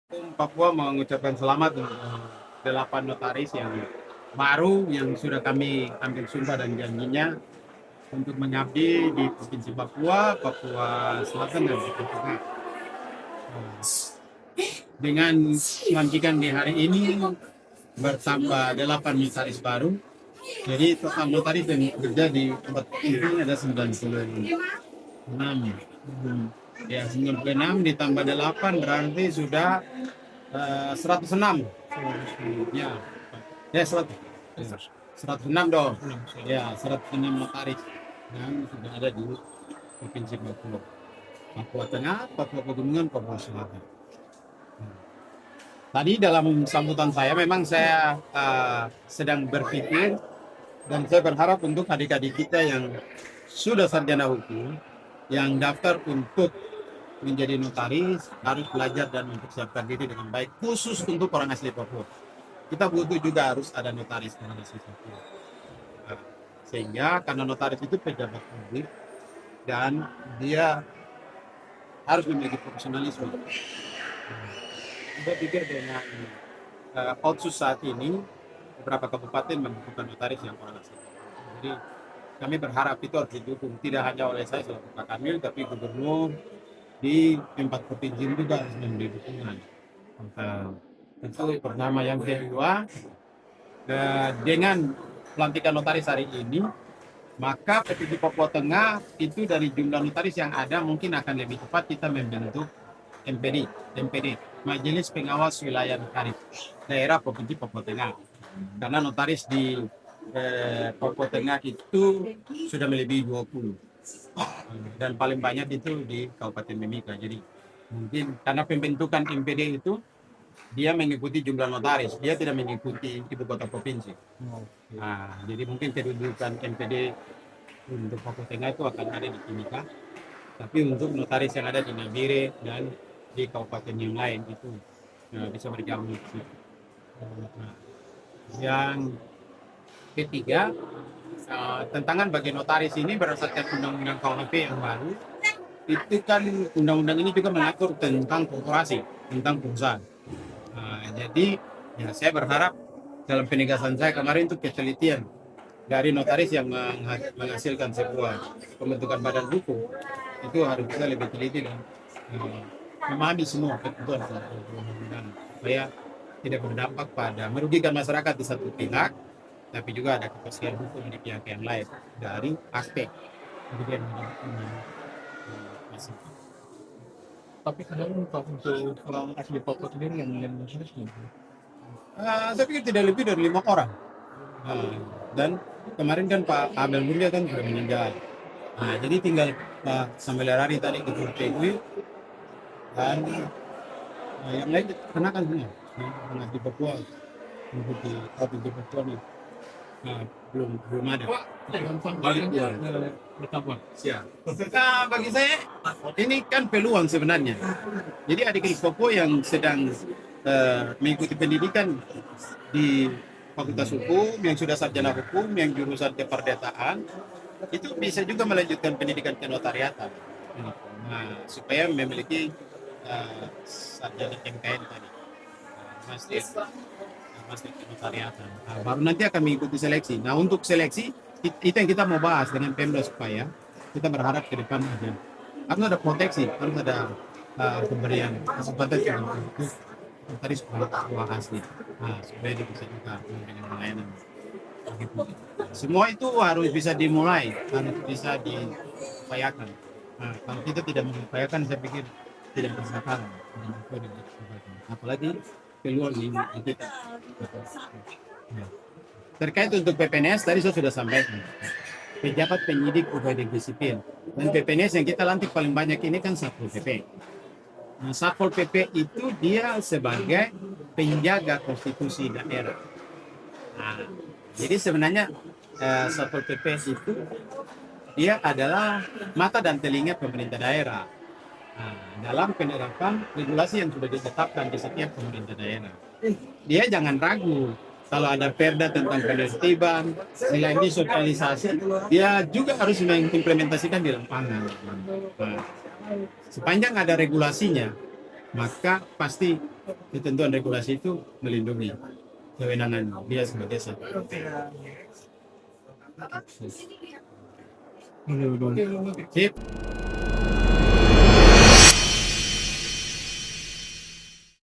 Papua mengucapkan selamat untuk 8 notaris yang baru yang sudah kami ambil sumpah dan janjinya untuk mengabdi di Provinsi Papua, Papua Selatan dan Papua Tengah. Dengan pelantikan di hari ini bertambah 8 notaris baru. Jadi total notaris yang bekerja di tempat ini ada 96. Ya, 96 ditambah 8 berarti sudah 106. Ya, ya 100. 106 dong. Ya, 106 notaris yang sudah ada di Provinsi Papua. Papua Tengah, Papua Pegunungan, Papua Selatan. Tadi dalam sambutan saya memang saya sedang berpikir dan saya berharap untuk adik-adik kita yang sudah sarjana hukum yang daftar untuk menjadi notaris harus belajar dan mempersiapkan diri dengan baik, khusus untuk orang asli Papua. Kita butuh juga harus ada notaris orang asli Papua. Sehingga karena notaris itu pejabat publik dan dia harus memiliki profesionalisme. Saya pikir dengan Otsus saat ini beberapa kabupaten membutuhkan notaris yang orang asli. Jadi kami berharap itu harus didukung tidak hanya oleh saya selaku Pak Kamil, tapi gubernur di 4 provinsi juga harus memberi dukungan. Itu pertama. Yang kedua, dengan pelantikan notaris hari ini, maka Provinsi Papua Tengah itu dari jumlah notaris yang ada mungkin akan lebih tepat kita membentuk MPD, Majelis Pengawas Wilayah Notaris Daerah Provinsi Papua Tengah. Karena notaris di Papua Tengah itu sudah melebihi 20. Dan paling banyak itu di Kabupaten Mimika. Jadi mungkin karena pembentukan MPD itu dia mengikuti jumlah notaris, dia tidak mengikuti ibu kota provinsi. Nah, jadi mungkin kedudukan MPD untuk Papua Tengah itu akan ada di Timika, tapi untuk notaris yang ada di Nabire dan di kabupaten yang lain itu bisa bergabung di situ. Nah, yang ketiga, tantangan bagi notaris ini berdasarkan undang-undang KUHP yang baru, itu kan undang-undang ini juga mengatur tentang korporasi, tentang perusahaan. Jadi ya saya berharap dalam penegasan saya kemarin itu ketelitian dari notaris yang menghasilkan sebuah pembentukan badan hukum itu harus bisa lebih teliti dan memahami semua ketentuan undang-undang supaya tidak berdampak pada merugikan masyarakat di satu pihak, tapi juga ada kepastian hukum di pihak yang lain dari aspek kemudian masing. Tapi kadang untuk orang asli Papua sendiri yang harus Saya pikir tidak lebih dari 5 orang. Dan kemarin kan Pak Abel Mulia kan sudah meninggal. Jadi tinggal Pak Sambelarari tadi ketua PW dan yang lain kenakan semua. Yang di Papua, untuk di Provinsi Papua nih. Belum ada. Bagi saya ini kan peluang sebenarnya. Jadi adik-adik Papua yang sedang mengikuti pendidikan di Fakultas Hukum, yang sudah sarjana hukum, yang jurusan keperdataan, itu bisa juga melanjutkan pendidikan kenotariatan. Nah, supaya memiliki sarjana MKN tadi, master kenotariatan. Baru nanti akan mengikuti seleksi. Nah, untuk seleksi itu yang kita mau bahas dengan Pemda supaya kita berharap ke depan harus ada proteksi, harus ada pemberian kesempatan untuk tadi sebuah asli, supaya dia bisa juga memberikan pelayanan. Semua itu harus bisa dimulai, harus bisa diupayakan. Kalau kita tidak mengupayakan, saya pikir tidak bersalah. Apalagi keluar di kita. Terkait untuk PPNS, tadi saya sudah sampaikan. Pejabat penyidik pegawai negeri sipil. Dan PPNS yang kita lantik paling banyak ini kan Satpol PP. Nah, Satpol PP itu dia sebagai penjaga konstitusi daerah. Nah, jadi sebenarnya Satpol PP itu dia adalah mata dan telinga pemerintah daerah dalam penerapan regulasi yang sudah ditetapkan di setiap pemerintah daerah. Dia jangan ragu kalau ada perda tentang penertiban, selain disosialisasi, dia juga harus mengimplementasikan di lapangan. Sepanjang ada regulasinya, maka pasti ketentuan regulasi itu melindungi kewenangan dia sebagai satu. Oke, Sip.